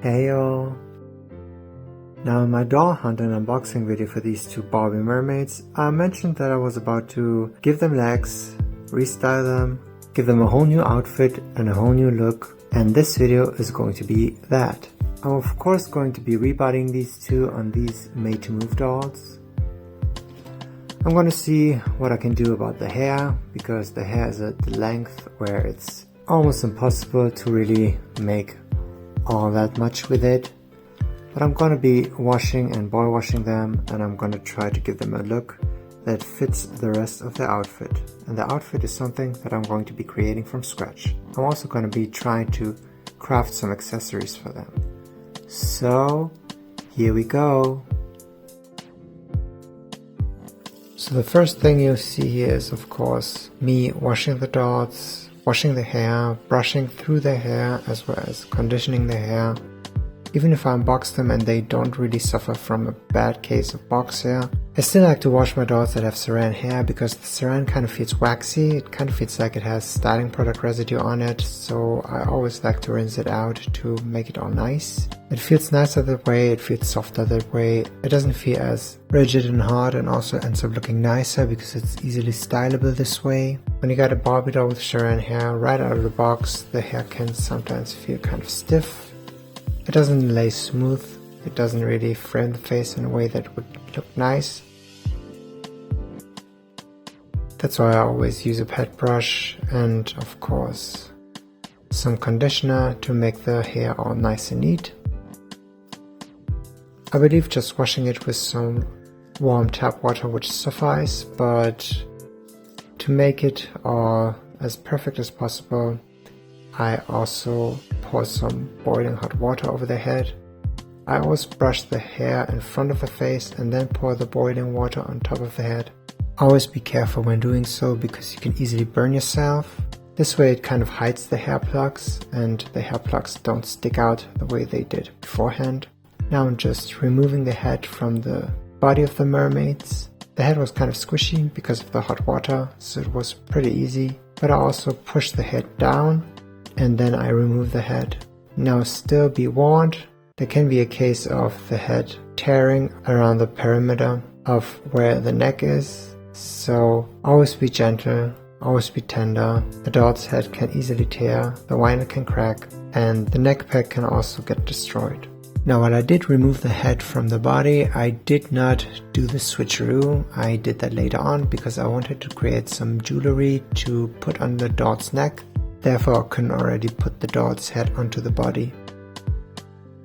Heyo! Now in my doll hunt and unboxing video for these two Barbie mermaids, I mentioned that I was about to give them legs, restyle them, give them a whole new outfit and a whole new look, and this video is going to be that. I'm of course going to be rebodying these two on these made to move dolls. I'm going to see what I can do about the hair, because the hair is at the length where it's almost impossible to really make all that much with it. But I'm going to be washing and boy washing them, and I'm going to try to give them a look that fits the rest of the outfit. And the outfit is something that I'm going to be creating from scratch. I'm also going to be trying to craft some accessories for them. So here we go. So the first thing you'll see here is of course me washing the dolls, washing the hair, brushing through the hair as well as conditioning the hair. Even if I unbox them and they don't really suffer from a bad case of box hair, I still like to wash my dolls that have saran hair, because the saran kind of feels waxy, it kind of feels like it has styling product residue on it, so I always like to rinse it out to make it all nice. It feels nicer that way, it feels softer that way, it doesn't feel as rigid and hard, and also ends up looking nicer because it's easily stylable this way. When you got a Barbie doll with saran hair right out of the box, the hair can sometimes feel kind of stiff. It doesn't lay smooth, it doesn't really frame the face in a way that would look nice. That's why I always use a pet brush and of course some conditioner to make the hair all nice and neat. I believe just washing it with some warm tap water would suffice, but to make it all as perfect as possible, I also pour some boiling hot water over the head. I always brush the hair in front of the face and then pour the boiling water on top of the head. Always be careful when doing so, because you can easily burn yourself. This way it kind of hides the hair plugs and the hair plugs don't stick out the way they did beforehand. Now I'm just removing the head from the body of the mermaids. The head was kind of squishy because of the hot water, so it was pretty easy. But I also pushed the head down and then I remove the head. Now still be warned, there can be a case of the head tearing around the perimeter of where the neck is, so always be gentle, always be tender. The doll's head can easily tear, the liner can crack, and the neck peg can also get destroyed. Now while I did remove the head from the body, I did not do the switcheroo. I did that later on because I wanted to create some jewelry to put on the doll's neck. Therefore I couldn't already put the doll's head onto the body.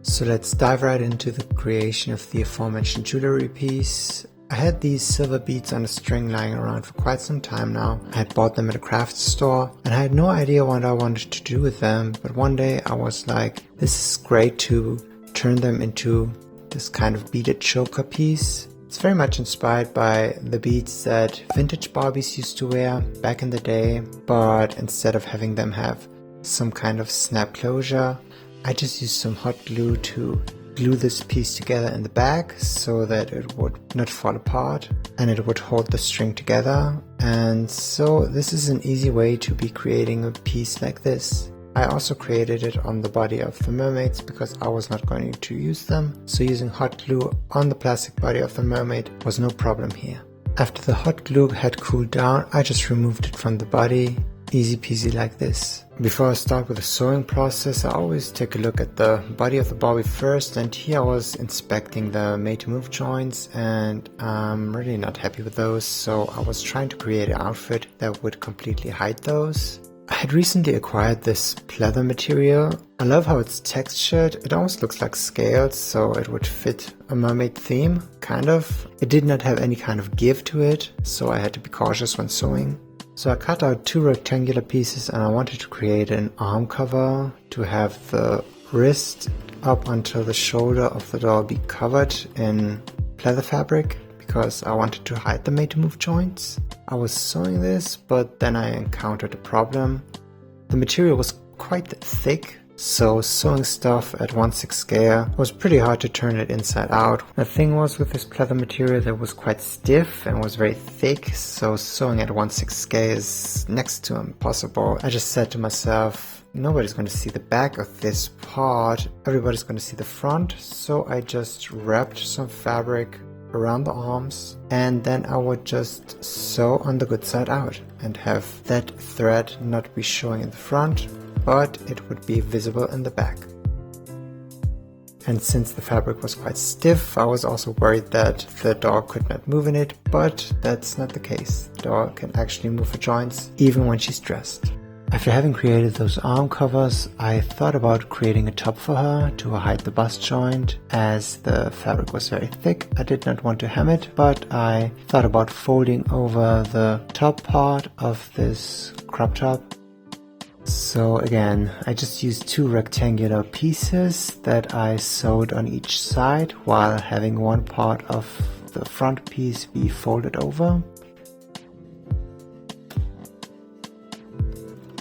So let's dive right into the creation of the aforementioned jewelry piece. I had these silver beads on a string lying around for quite some time now. I had bought them at a craft store and I had no idea what I wanted to do with them, but one day I was like, this is great to turn them into this kind of beaded choker piece. It's very much inspired by the beads that vintage Barbies used to wear back in the day, but instead of having them have some kind of snap closure, I just used some hot glue to glue this piece together in the back so that it would not fall apart and it would hold the string together. And so this is an easy way to be creating a piece like this. I also created it on the body of the mermaids because I was not going to use them, so using hot glue on the plastic body of the mermaid was no problem here. After the hot glue had cooled down, I just removed it from the body, easy peasy like this. Before I start with the sewing process, I always take a look at the body of the Barbie first, and here I was inspecting the made to move joints and I'm really not happy with those, so I was trying to create an outfit that would completely hide those. I had recently acquired this pleather material. I love how it's textured. It almost looks like scales, so it would fit a mermaid theme, kind of. It did not have any kind of give to it, so I had to be cautious when sewing. So I cut out two rectangular pieces and I wanted to create an arm cover to have the wrist up until the shoulder of the doll be covered in pleather fabric, because I wanted to hide the made to move joints. I was sewing this, but then I encountered a problem. The material was quite thick, so sewing stuff at 1/6 scale was pretty hard to turn it inside out. The thing was, with this pleather material that was quite stiff and was very thick, so sewing at 1/6 scale is next to impossible. I just said to myself, nobody's going to see the back of this part, everybody's going to see the front, so I just wrapped some fabric around the arms, and then I would just sew on the good side out and have that thread not be showing in the front, but it would be visible in the back. And since the fabric was quite stiff, I was also worried that the doll could not move in it, but that's not the case. The doll can actually move her joints even when she's dressed. After having created those arm covers, I thought about creating a top for her to hide the bust joint. As the fabric was very thick, I did not want to hem it, but I thought about folding over the top part of this crop top. So again, I just used 2 rectangular pieces that I sewed on each side while having one part of the front piece be folded over.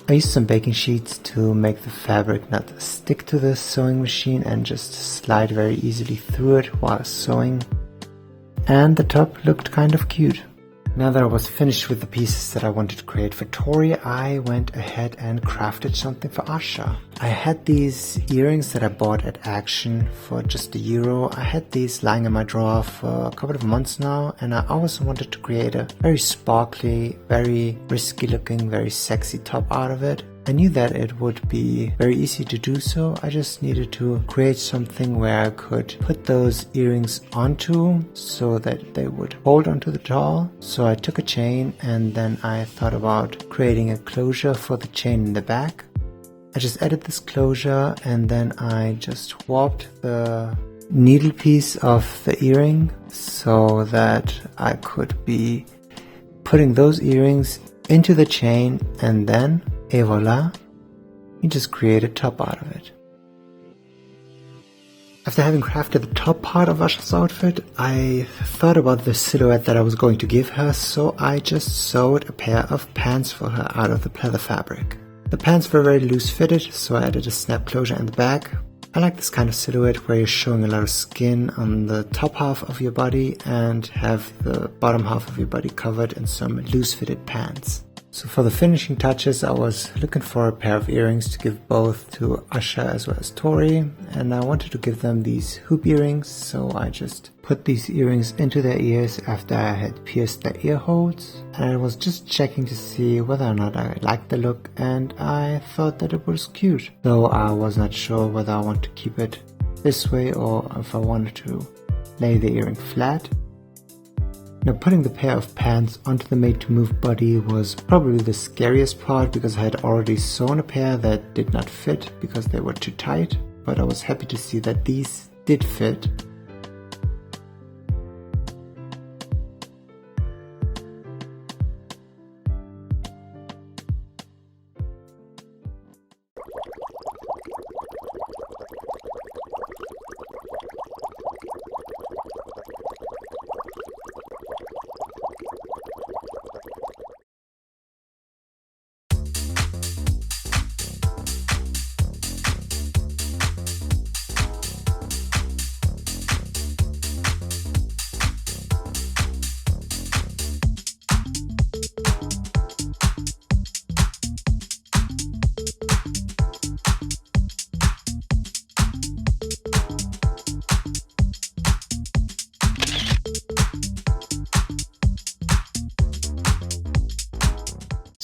I used some baking sheets to make the fabric not stick to the sewing machine and just slide very easily through it while sewing. And the top looked kind of cute. Now that I was finished with the pieces that I wanted to create for Tori, I went ahead and crafted something for Asha. I had these earrings that I bought at Action for just €1. I had these lying in my drawer for a couple of months now, and I always wanted to create a very sparkly, very risky looking, very sexy top out of it. I knew that it would be very easy to do so. I just needed to create something where I could put those earrings onto so that they would hold onto the doll. So I took a chain and then I thought about creating a closure for the chain in the back. I just added this closure and then I just warped the needle piece of the earring so that I could be putting those earrings into the chain, and then et voila, you just create a top out of it. After having crafted the top part of Asha's outfit, I thought about the silhouette that I was going to give her, so I just sewed a pair of pants for her out of the pleather fabric. The pants were very loose fitted, so I added a snap closure in the back. I like this kind of silhouette where you're showing a lot of skin on the top half of your body and have the bottom half of your body covered in some loose fitted pants. So for the finishing touches, I was looking for a pair of earrings to give both to Asha as well as Tori, and I wanted to give them these hoop earrings, so I just put these earrings into their ears after I had pierced their ear holes, and I was just checking to see whether or not I liked the look, and I thought that it was cute, though I was not sure whether I want to keep it this way or if I wanted to lay the earring flat. Now, putting the pair of pants onto the made to move body was probably the scariest part because I had already sewn a pair that did not fit because they were too tight, but I was happy to see that these did fit.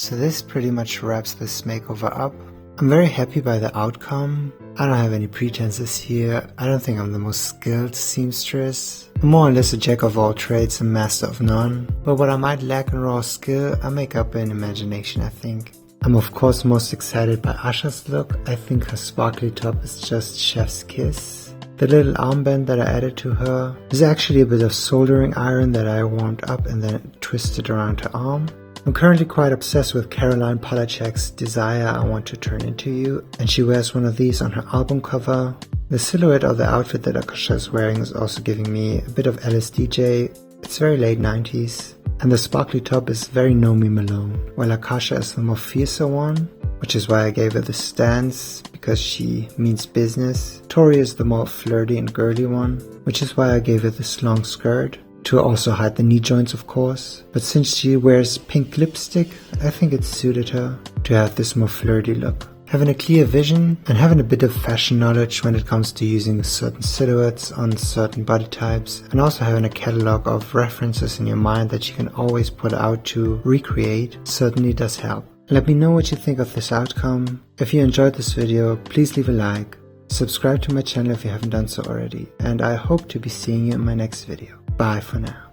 So this pretty much wraps this makeover up. I'm very happy by the outcome. I don't have any pretenses here. I don't think I'm the most skilled seamstress. I'm more or less a jack of all trades and master of none. But what I might lack in raw skill, I make up in imagination, I think. I'm of course most excited by Asha's look. I think her sparkly top is just chef's kiss. The little armband that I added to her is actually a bit of soldering iron that I warmed up and then twisted around her arm. I'm currently quite obsessed with Caroline Polachek's Desire I Want to Turn Into You, and she wears one of these on her album cover. The silhouette of the outfit that Akasha is wearing is also giving me a bit of LSDJ. It's very late 90s, and the sparkly top is very Nomi Malone, while Akasha is the more fiercer one, which is why I gave her the stance, because she means business. Tori is the more flirty and girly one, which is why I gave her this long skirt, to also hide the knee joints of course, but since she wears pink lipstick, I think it suited her to have this more flirty look. Having a clear vision and having a bit of fashion knowledge when it comes to using certain silhouettes on certain body types, and also having a catalog of references in your mind that you can always pull out to recreate certainly does help. Let me know what you think of this outcome. If you enjoyed this video, please leave a like, subscribe to my channel if you haven't done so already, and I hope to be seeing you in my next video. Bye for now.